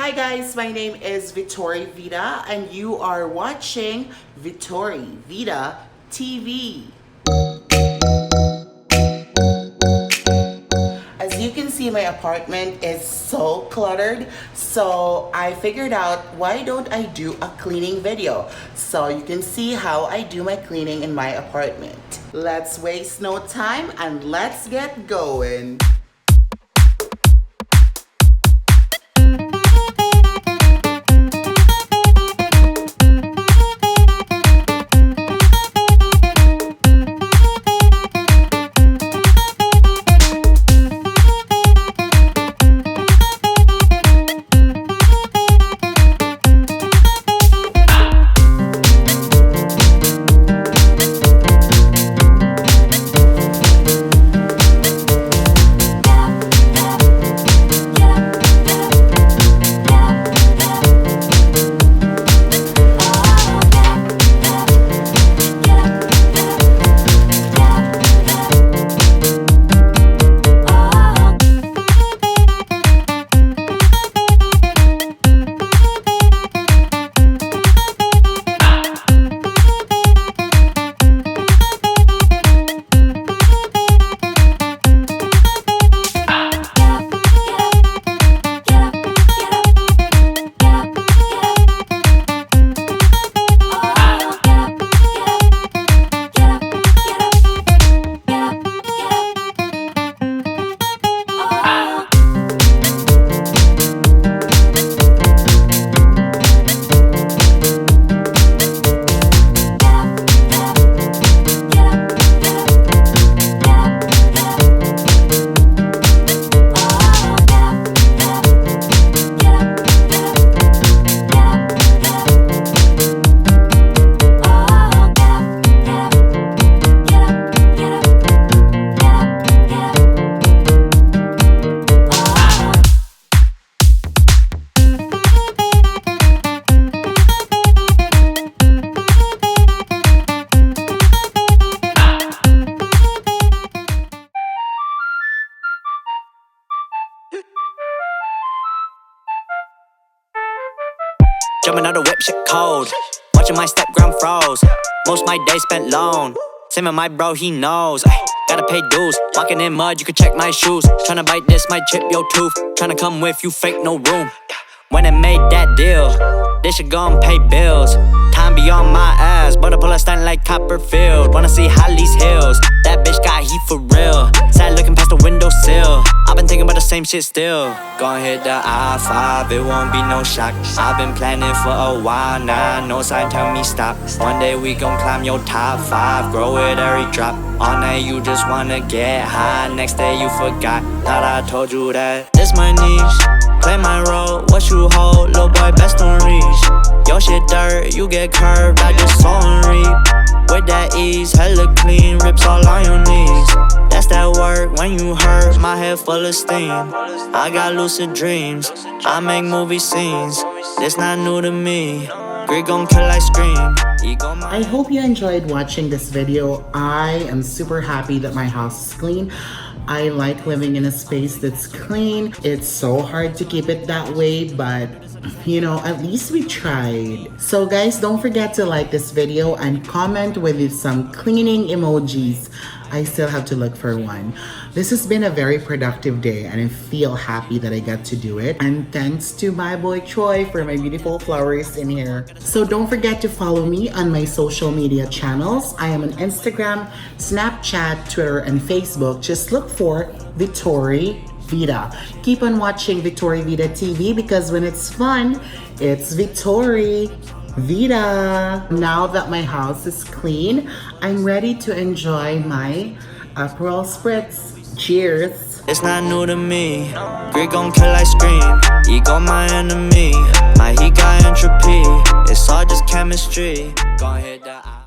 Hi guys, my name is Vittori Vida and you are watching Vittori Vida TV. As you can see, my apartment is so cluttered, so I figured out why don't I do a cleaning video so you can see how I do my cleaning in my apartment. Let's waste no time and let's get going. Jumping out the whip, shit cold. Watching my step-gram froze. Most my days spent alone. Same with my bro, he knows. Ay, gotta pay dues. Walking in mud, you can check my shoes. Tryna bite this, might chip your tooth. Tryna come with you, fake no room. When I made that deal, they should go and pay bills. Time be on my ass, but I pull a stunt like Copperfield. Wanna see Holly's hills. That bitch got heat for real. Sad looking past the windowsill. I've been thinking about the same shit still. Gonna hit the I-5, it won't be no shock. I've been planning for a while now, no sign tell me stop. One day we gon' climb your top 5, grow it every drop. All night you just wanna get high, next day you forgot. Thought I told you that. This my niche, play my role, what you hold, little boy best don't reach. Your shit dirt, you get curved, I just sow and reap. With that ease, hella clean, rips all on your knees. That's that work when you hurt, my head full of steam. I got lucid dreams, I make movie scenes. This not new to me, Greek gon' kill ice cream. I hope you enjoyed watching this video. I am super happy that my house is clean. I like living in a space that's clean. It's so hard to keep it that way, but you know, at least we tried. So guys, don't forget to like this video and comment with some cleaning emojis. I still have to look for one. This has been a very productive day and I feel happy that I got to do it. And thanks to my boy Troy for my beautiful flowers in here. So don't forget to follow me on my social media channels. I am on Instagram, Snapchat, Twitter, and Facebook. Just look for Vittori Vida. Keep on watching Vittori Vida TV because when it's fun, it's Vittori Vida. Now that my house is clean, I'm ready to enjoy my Aperol Spritz. Cheers! It's not new to me, Greek gon' kill ice cream. Ego my enemy, my heat got entropy. It's all just chemistry. Gon' hit the